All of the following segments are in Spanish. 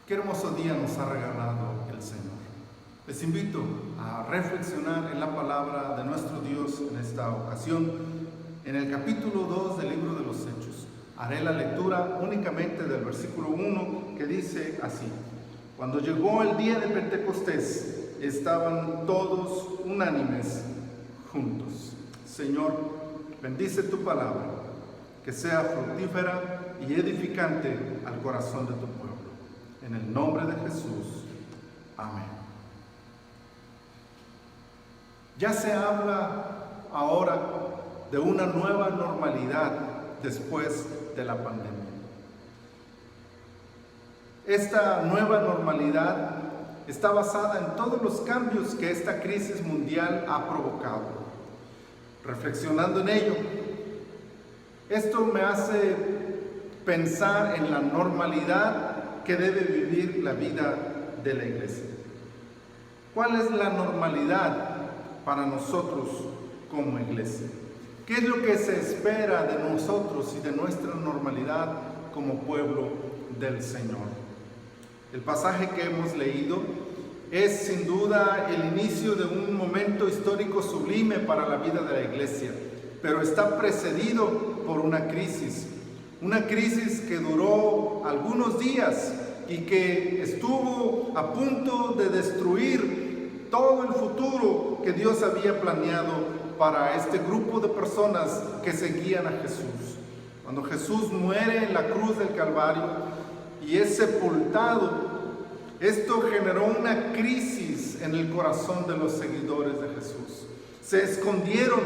Qué hermoso día nos ha regalado el Señor. Les invito a reflexionar en la palabra de nuestro Dios en esta ocasión, en el capítulo 2 del libro de los Hechos. Haré la lectura únicamente del versículo 1 que dice así: Cuando llegó el día de Pentecostés, estaban todos unánimes juntos. Señor, bendice tu palabra, que sea fructífera y edificante al corazón de tu pueblo. En el nombre de Jesús. Amén. Ya se habla ahora de una nueva normalidad después de la pandemia. Esta nueva normalidad está basada en todos los cambios que esta crisis mundial ha provocado. Reflexionando en ello, esto me hace pensar en la normalidad que debe vivir la vida de la iglesia. ¿Cuál es la normalidad para nosotros como iglesia? ¿Qué es lo que se espera de nosotros y de nuestra normalidad como pueblo del Señor? El pasaje que hemos leído es sin duda el inicio de un momento histórico sublime para la vida de la iglesia, pero está precedido por una crisis que duró algunos días y que estuvo a punto de destruir todo el futuro que Dios había planeado para este grupo de personas que seguían a Jesús. Cuando Jesús muere en la cruz del Calvario y es sepultado, esto generó una crisis en el corazón de los seguidores de Jesús. Se escondieron,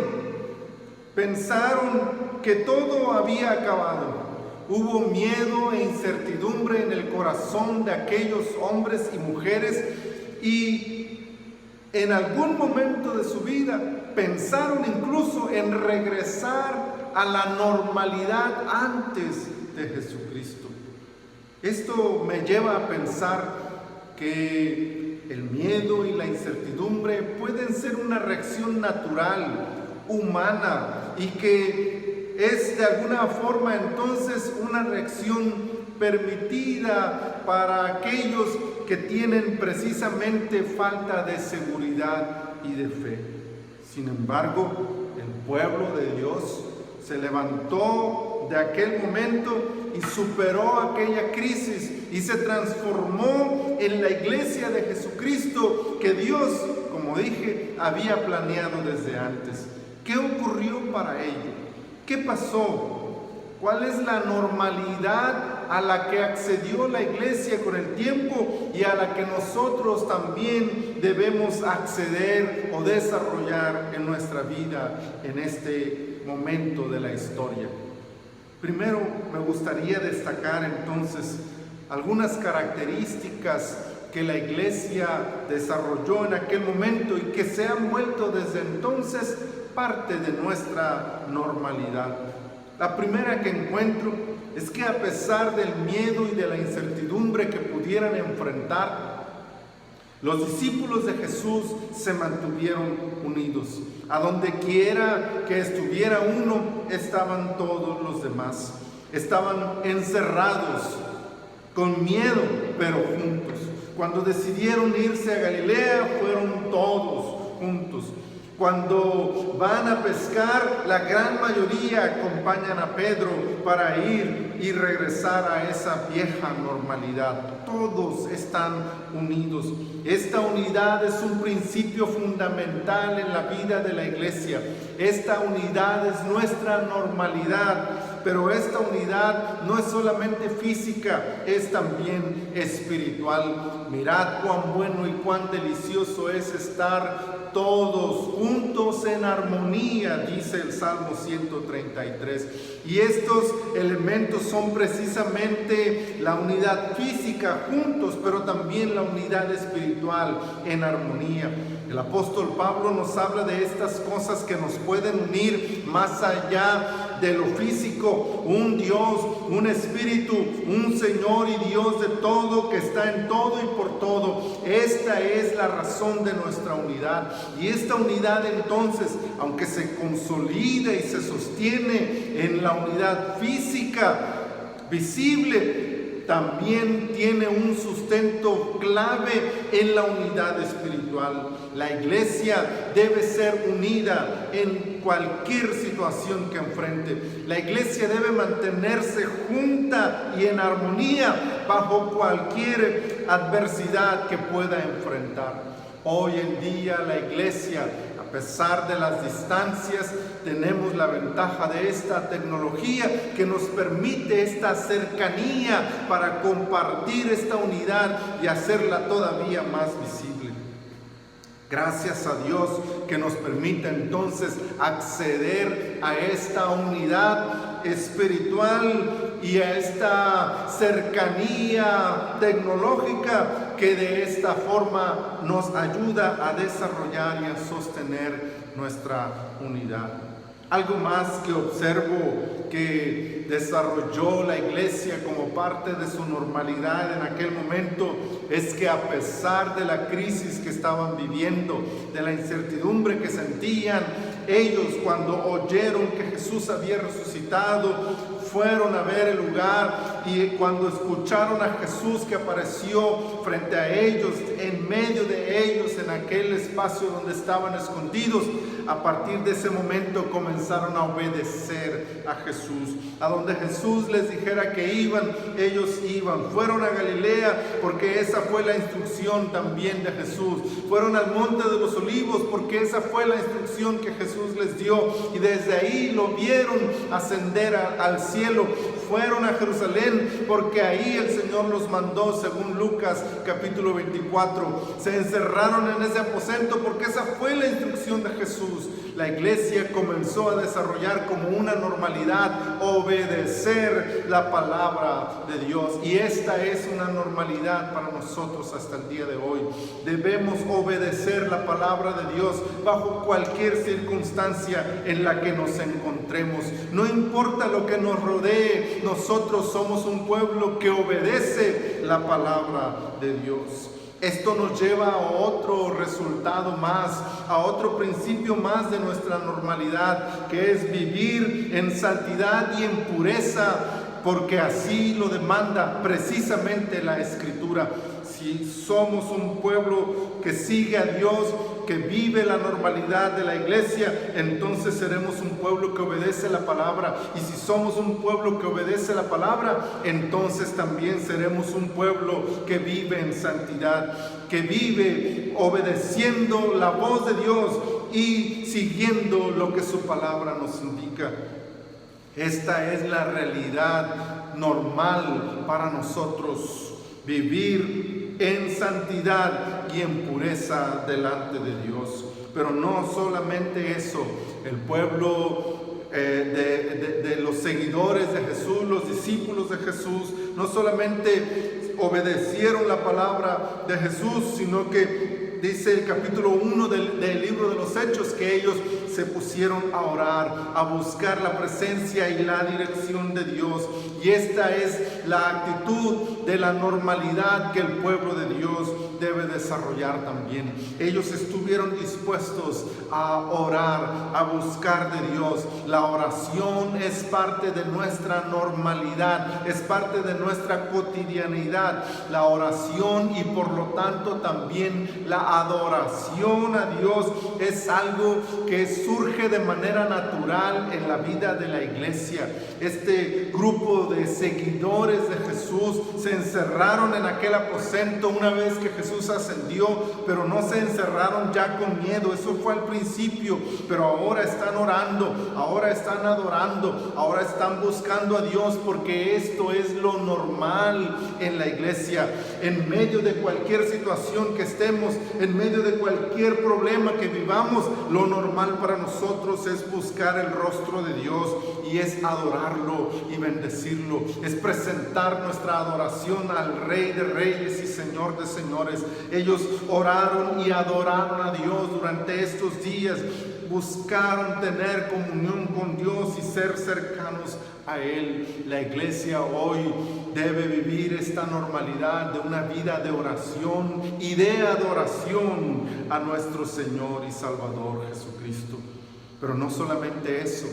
pensaron que todo había acabado. Hubo miedo e incertidumbre en el corazón de aquellos hombres y mujeres, y en algún momento de su vida pensaron incluso en regresar a la normalidad antes de Jesucristo. Esto me lleva a pensar que el miedo y la incertidumbre pueden ser una reacción natural, humana, y que es de alguna forma entonces una reacción permitida para aquellos que tienen precisamente falta de seguridad y de fe. Sin embargo, el pueblo de Dios se levantó de aquel momento y superó aquella crisis y se transformó en la iglesia de Jesucristo que Dios, como dije, había planeado desde antes. ¿Qué ocurrió para ello? ¿Qué pasó? ¿Cuál es la normalidad a la que accedió la iglesia con el tiempo y a la que nosotros también debemos acceder o desarrollar en nuestra vida en este momento de la historia? Primero, me gustaría destacar entonces algunas características que la iglesia desarrolló en aquel momento y que se han vuelto desde entonces parte de nuestra normalidad. La primera que encuentro es que a pesar del miedo y de la incertidumbre que pudieran enfrentar, los discípulos de Jesús se mantuvieron unidos. A donde quiera que estuviera uno, estaban todos los demás. Estaban encerrados, con miedo, pero juntos. Cuando decidieron irse a Galilea, fueron todos juntos. Cuando van a pescar, la gran mayoría acompañan a Pedro para ir y regresar a esa vieja normalidad. Todos están unidos. Esta unidad es un principio fundamental en la vida de la iglesia. Esta unidad es nuestra normalidad, pero esta unidad no es solamente física, es también espiritual. Mirad cuán bueno y cuán delicioso es estar todos juntos en armonía, dice el Salmo 133. Y estos elementos son precisamente la unidad física juntos, pero también la unidad espiritual en armonía. El apóstol Pablo nos habla de estas cosas que nos pueden unir más allá de lo físico: un Dios, un Espíritu, un Señor y Dios de todo, que está en todo y por todo. Esta es la razón de nuestra unidad. Y esta unidad entonces, aunque se consolida y se sostiene en la unidad física visible, también tiene un sustento clave en la unidad espiritual. La iglesia debe ser unida en cualquier situación que enfrente. La iglesia debe mantenerse junta y en armonía bajo cualquier adversidad que pueda enfrentar. Hoy en día la iglesia, a pesar de las distancias, tenemos la ventaja de esta tecnología que nos permite esta cercanía para compartir esta unidad y hacerla todavía más visible. Gracias a Dios que nos permite entonces acceder a esta unidad espiritual y a esta cercanía tecnológica que de esta forma nos ayuda a desarrollar y a sostener nuestra unidad. Algo más que observo que desarrolló la iglesia como parte de su normalidad en aquel momento es que a pesar de la crisis que estaban viviendo, de la incertidumbre que sentían, ellos cuando oyeron que Jesús había resucitado, fueron a ver el lugar, y cuando escucharon a Jesús que apareció frente a ellos, en medio de ellos, en aquel espacio donde estaban escondidos, a partir de ese momento comenzaron a obedecer a Jesús. A donde Jesús les dijera que iban, ellos iban. Fueron a Galilea porque esa fue la instrucción también de Jesús. Fueron al Monte de los Olivos porque esa fue la instrucción que Jesús les dio, y desde ahí lo vieron ascender al cielo. Fueron a Jerusalén porque ahí el Señor los mandó, según Lucas capítulo 24. Se encerraron en ese aposento porque esa fue la instrucción de Jesús. La iglesia comenzó a desarrollar como una normalidad obedecer la palabra de Dios, y esta es una normalidad para nosotros hasta el día de hoy. Debemos obedecer la palabra de Dios bajo cualquier circunstancia en la que nos encontremos. No importa lo que nos rodee, nosotros somos un pueblo que obedece la palabra de Dios. Esto nos lleva a otro resultado más, a otro principio más de nuestra normalidad, que es vivir en santidad y en pureza, porque así lo demanda precisamente la Escritura. Si somos un pueblo que sigue a Dios, que vive la normalidad de la iglesia, entonces seremos un pueblo que obedece la palabra. Y si somos un pueblo que obedece la palabra, entonces también seremos un pueblo que vive en santidad, que vive obedeciendo la voz de Dios y siguiendo lo que su palabra nos indica. Esta es la realidad normal para nosotros, vivir en santidad y en pureza delante de Dios. Pero no solamente eso, el pueblo de los seguidores de Jesús, los discípulos de Jesús, no solamente obedecieron la palabra de Jesús, sino que dice el capítulo 1 del libro de los Hechos que ellos se pusieron a orar, a buscar la presencia y la dirección de Dios. Y esta es la actitud de la normalidad que el pueblo de Dios debe desarrollar también. Ellos estuvieron dispuestos a orar, a buscar de Dios. La oración es parte de nuestra normalidad, es parte de nuestra cotidianidad. La oración y por lo tanto también la adoración a Dios es algo que surge de manera natural en la vida de la iglesia. Este grupo de seguidores de Jesús se encerraron en aquel aposento una vez que Jesús ascendió, pero no se encerraron ya con miedo. Eso fue al principio, pero ahora están orando, ahora están adorando, ahora están buscando a Dios, porque esto es lo normal en la iglesia. En medio de cualquier situación que estemos, en medio de cualquier problema que vivamos, lo normal para nosotros es buscar el rostro de Dios, y es adorarlo y bendecirlo, es presentar nuestra adoración al Rey de Reyes y Señor de Señores. Ellos oraron y adoraron a Dios durante estos días, buscaron tener comunión con Dios y ser cercanos a Él. La iglesia hoy debe vivir esta normalidad de una vida de oración y de adoración a nuestro Señor y Salvador Jesucristo. Pero no solamente eso,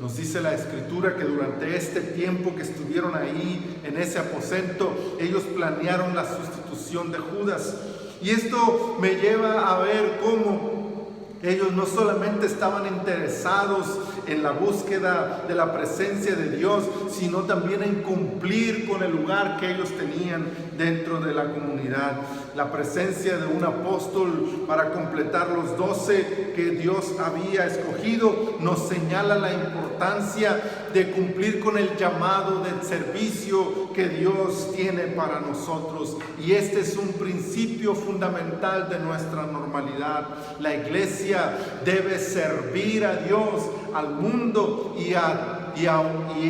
Nos dice la Escritura que durante este tiempo que estuvieron ahí en ese aposento, ellos planearon la sustitución de Judas. Y esto me lleva a ver cómo ellos no solamente estaban interesados en la búsqueda de la presencia de Dios, sino también en cumplir con el lugar que ellos tenían dentro de la comunidad. La presencia de un apóstol para completar los 12 que Dios había escogido nos señala la importancia de cumplir con el llamado del servicio que Dios tiene para nosotros. Y este es un principio fundamental de nuestra normalidad. La iglesia debe servir a Dios, al mundo y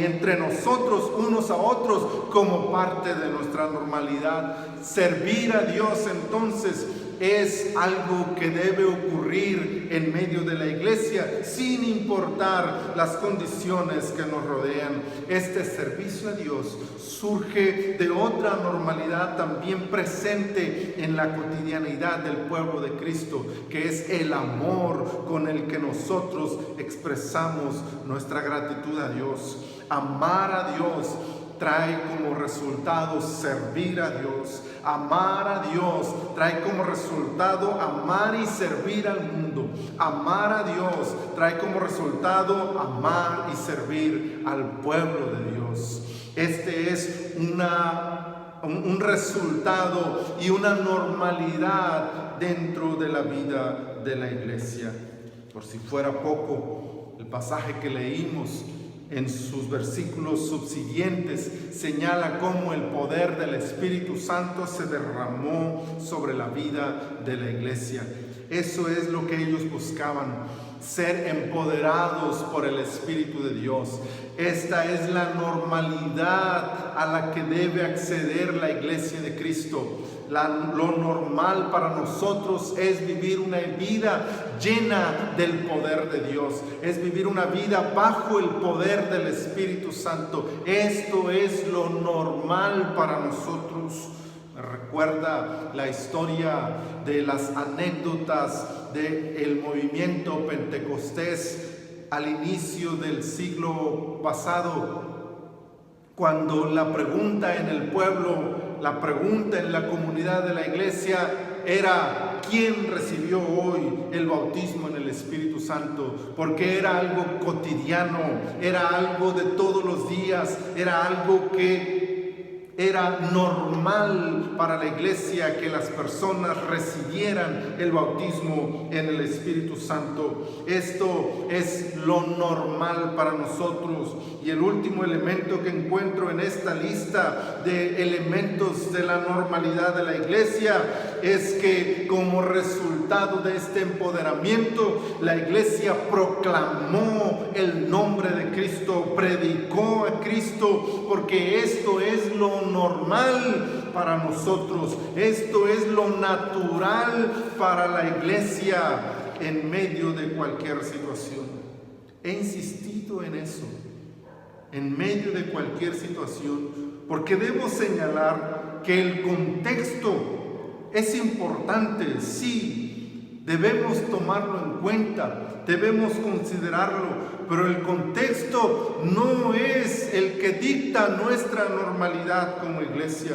entre nosotros unos a otros como parte de nuestra normalidad. Servir a Dios entonces es algo que debe ocurrir en medio de la iglesia sin importar las condiciones que nos rodean. Este servicio a Dios surge de otra normalidad también presente en la cotidianidad del pueblo de Cristo, que es el amor con el que nosotros expresamos nuestra gratitud a Dios. Amar a Dios trae como resultado servir a Dios. Amar a Dios trae como resultado amar y servir al mundo. Amar a Dios trae como resultado amar y servir al pueblo de Dios. Este es un resultado y una normalidad dentro de la vida de la iglesia. Por si fuera poco, el pasaje que leímos en sus versículos subsiguientes señala cómo el poder del Espíritu Santo se derramó sobre la vida de la iglesia. Eso es lo que ellos buscaban, ser empoderados por el Espíritu de Dios. Esta es la normalidad a la que debe acceder la iglesia de Cristo. Lo normal para nosotros es vivir una vida llena del poder de Dios, es vivir una vida bajo el poder del Espíritu Santo. Esto es lo normal para nosotros. Me recuerda la historia de las anécdotas del movimiento pentecostés al inicio del siglo pasado, cuando la pregunta en el pueblo, la pregunta en la comunidad de la iglesia era: ¿quién recibió hoy el bautismo en el Espíritu Santo? Porque era algo cotidiano, era algo de todos los días, era algo que era normal para la iglesia que las personas recibieran el bautismo en el Espíritu Santo. Esto es lo normal para nosotros. Y el último elemento que encuentro en esta lista de elementos de la normalidad de la iglesia es que como resultado de este empoderamiento, la iglesia proclamó el nombre de Cristo, predicó a Cristo, porque esto es lo normal para nosotros, esto es lo natural para la iglesia en medio de cualquier situación. He insistido en eso, en medio de cualquier situación, porque debo señalar que el contexto es importante, sí, debemos tomarlo en cuenta, debemos considerarlo, pero el contexto no es el que dicta nuestra normalidad como iglesia.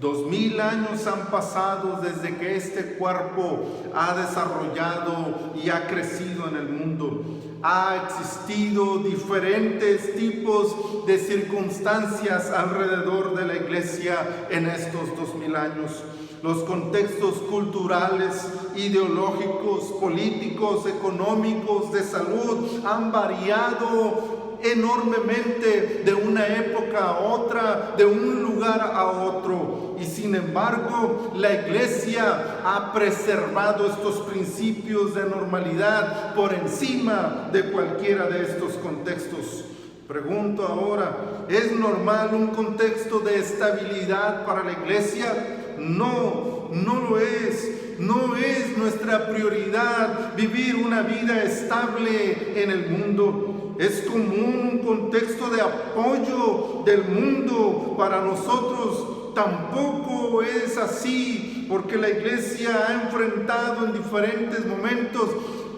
2000 años han pasado desde que este cuerpo ha desarrollado y ha crecido en el mundo. Ha existido diferentes tipos de circunstancias alrededor de la iglesia en estos 2000 años. Los contextos culturales, ideológicos, políticos, económicos, de salud han variado enormemente de una época a otra, de un lugar a otro. Y sin embargo, la iglesia ha preservado estos principios de normalidad por encima de cualquiera de estos contextos. Pregunto ahora, ¿es normal un contexto de estabilidad para la iglesia? No, no lo es. No es nuestra prioridad vivir una vida estable en el mundo. Es común un contexto de apoyo del mundo para nosotros. Tampoco es así, porque la iglesia ha enfrentado en diferentes momentos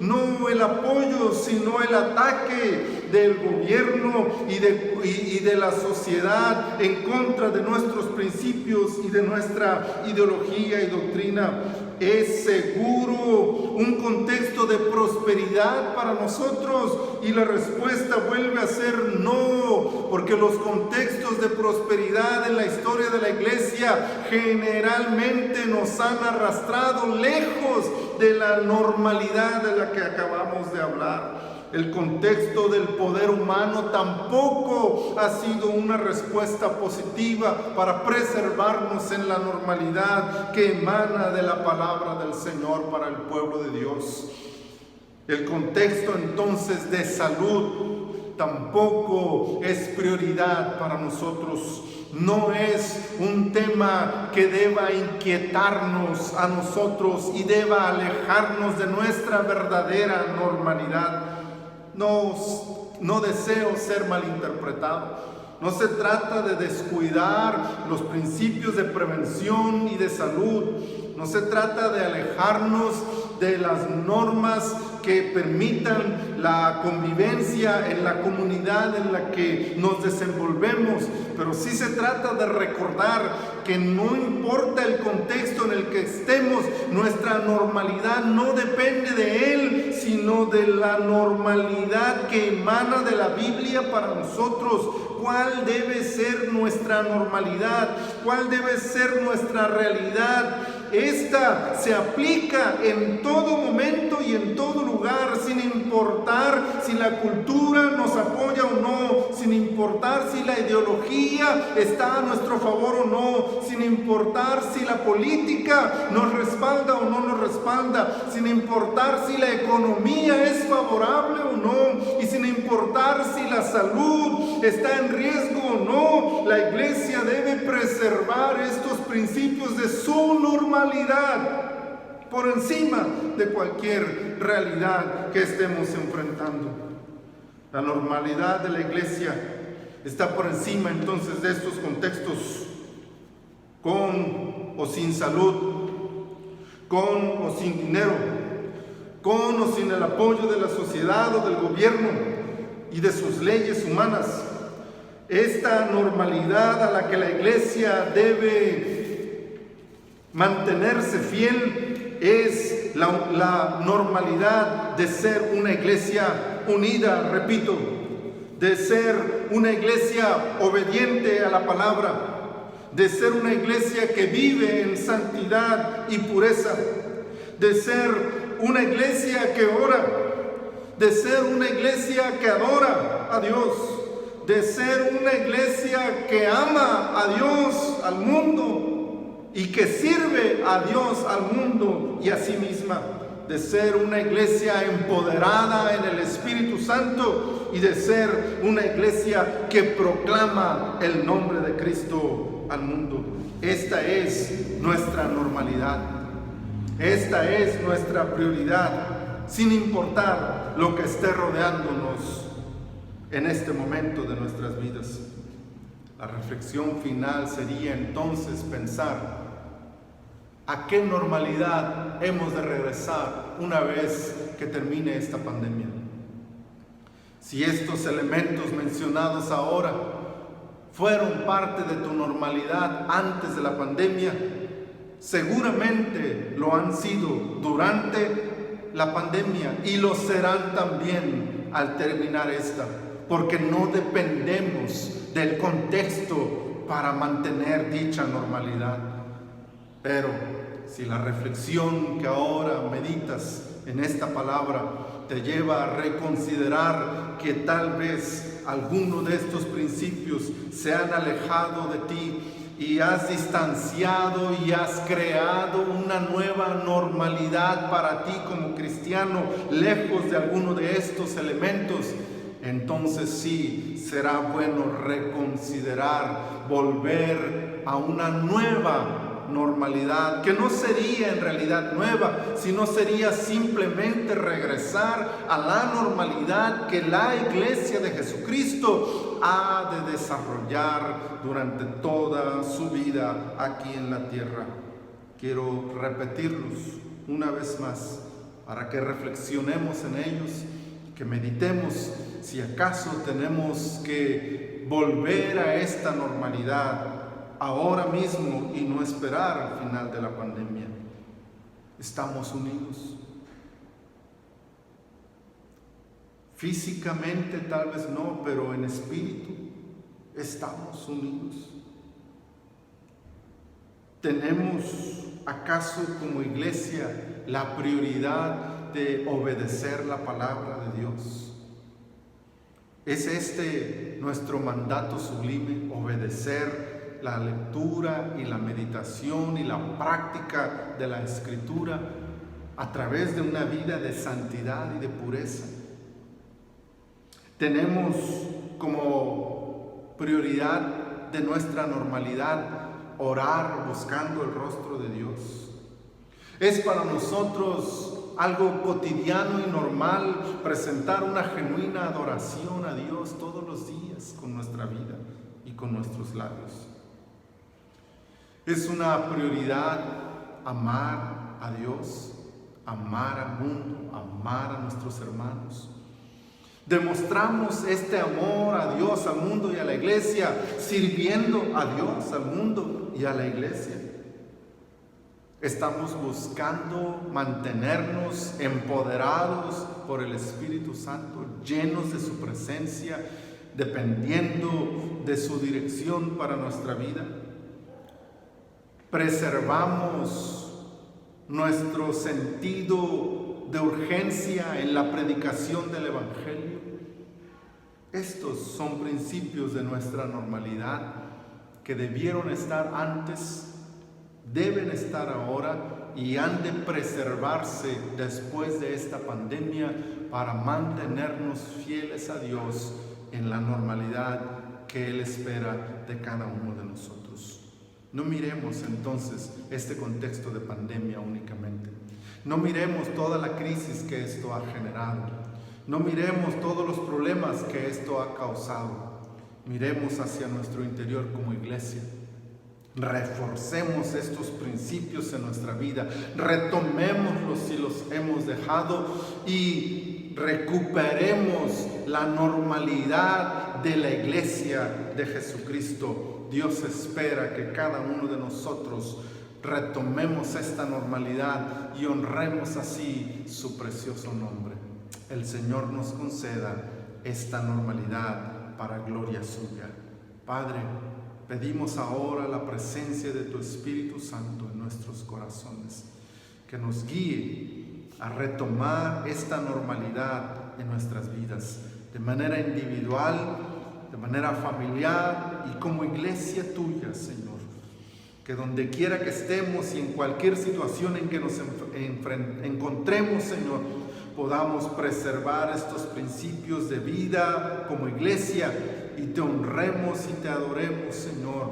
no el apoyo, sino el ataque del gobierno y de la sociedad, en contra de nuestros principios y de nuestra ideología y doctrina. Es seguro un contexto de prosperidad para nosotros, y la respuesta vuelve a ser no, porque los contextos de prosperidad en la historia de la iglesia generalmente nos han arrastrado lejos de la normalidad de la que acabamos de hablar. El contexto del poder humano tampoco ha sido una respuesta positiva para preservarnos en la normalidad que emana de la palabra del Señor para el pueblo de Dios. El contexto entonces de salud tampoco es prioridad para nosotros. No es un tema que deba inquietarnos a nosotros y deba alejarnos de nuestra verdadera normalidad. No deseo ser malinterpretado. No se trata de descuidar los principios de prevención y de salud. No se trata de alejarnos de las normas que permitan la convivencia en la comunidad en la que nos desenvolvemos, pero sí se trata de recordar que no importa el contexto en el que estemos, nuestra normalidad no depende de él, sino de la normalidad que emana de la Biblia para nosotros. ¿Cuál debe ser nuestra normalidad? ¿Cuál debe ser nuestra realidad? Esta se aplica en todo momento y en todo lugar, sin importar si la cultura nos apoya o no, sin importar si la ideología está a nuestro favor o no, sin importar si la política nos respalda o no nos respalda, sin importar si la economía es favorable o no, y sin importar si la salud está en riesgo o no. La iglesia debe preservar estos principios de su normalidad por encima de cualquier realidad que estemos enfrentando. La normalidad de la iglesia está por encima entonces de estos contextos, con o sin salud, con o sin dinero, con o sin el apoyo de la sociedad o del gobierno y de sus leyes humanas. Esta normalidad a la que la iglesia debe mantenerse fiel es la normalidad de ser una iglesia unida, repito, de ser una iglesia obediente a la palabra, de ser una iglesia que vive en santidad y pureza, de ser una iglesia que ora, de ser una iglesia que adora a Dios, de ser una iglesia que ama a Dios, al mundo, y que sirve a Dios, al mundo y a sí misma, de ser una iglesia empoderada en el Espíritu Santo y de ser una iglesia que proclama el nombre de Cristo al mundo. Esta es nuestra normalidad, esta es nuestra prioridad, sin importar lo que esté rodeándonos en este momento de nuestras vidas. La reflexión final sería entonces pensar: ¿a qué normalidad hemos de regresar una vez que termine esta pandemia? Si estos elementos mencionados ahora fueron parte de tu normalidad antes de la pandemia, seguramente lo han sido durante la pandemia y lo serán también al terminar esta, porque no dependemos del contexto para mantener dicha normalidad. Pero si la reflexión que ahora meditas en esta palabra te lleva a reconsiderar que tal vez alguno de estos principios se han alejado de ti y has distanciado y has creado una nueva normalidad para ti como cristiano, lejos de alguno de estos elementos, entonces sí será bueno reconsiderar, volver a una nueva normalidad, que no sería en realidad nueva, sino sería simplemente regresar a la normalidad que la iglesia de Jesucristo ha de desarrollar durante toda su vida aquí en la tierra. Quiero repetirlos una vez más para que reflexionemos en ellos que meditemos si acaso tenemos que volver a esta normalidad ahora mismo y no esperar al final de la pandemia. Estamos unidos. Físicamente tal vez no, pero en espíritu estamos unidos. ¿Tenemos acaso como iglesia la prioridad de obedecer la palabra de Dios? ¿Es este nuestro mandato sublime, obedecer la lectura y la meditación y la práctica de la Escritura a través de una vida de santidad y de pureza? Tenemos como prioridad de nuestra normalidad orar buscando el rostro de Dios. Es para nosotros algo cotidiano y normal presentar una genuina adoración a Dios todos los días con nuestra vida y con nuestros labios. Es una prioridad amar a Dios, amar al mundo, amar a nuestros hermanos. Demostramos este amor a Dios, al mundo y a la iglesia, sirviendo a Dios, al mundo y a la iglesia. Estamos buscando mantenernos empoderados por el Espíritu Santo, llenos de su presencia, dependiendo de su dirección para nuestra vida. Preservamos nuestro sentido de urgencia en la predicación del Evangelio. Estos son principios de nuestra normalidad que debieron estar antes, deben estar ahora y han de preservarse después de esta pandemia para mantenernos fieles a Dios en la normalidad que Él espera de cada uno de nosotros. No miremos entonces este contexto de pandemia únicamente. No miremos toda la crisis que esto ha generado. No miremos todos los problemas que esto ha causado. Miremos hacia nuestro interior como iglesia. Reforcemos estos principios en nuestra vida. Retomémoslos si los hemos dejado y recuperemos la normalidad de la iglesia de Jesucristo. Dios espera que cada uno de nosotros retomemos esta normalidad y honremos así su precioso nombre. El Señor nos conceda esta normalidad para gloria suya. Padre, pedimos ahora la presencia de tu Espíritu Santo en nuestros corazones, que nos guíe a retomar esta normalidad en nuestras vidas, de manera individual, de manera familiar y como iglesia tuya, Señor. Que donde quiera que estemos y en cualquier situación en que nos encontremos, Señor, podamos preservar estos principios de vida como iglesia y te honremos y te adoremos, Señor,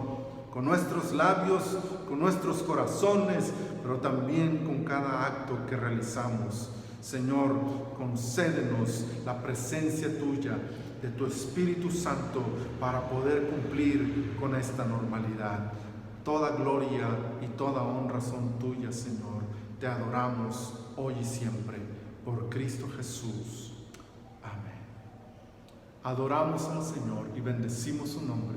con nuestros labios, con nuestros corazones, pero también con cada acto que realizamos. Señor, concédenos la presencia tuya, de tu Espíritu Santo, para poder cumplir con esta normalidad. Toda gloria y toda honra son tuyas, Señor. Te adoramos hoy y siempre, por Cristo Jesús. Amén. Adoramos al Señor y bendecimos su nombre.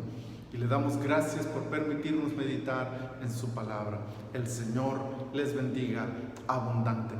Y le damos gracias por permitirnos meditar en su palabra. El Señor les bendiga abundantemente.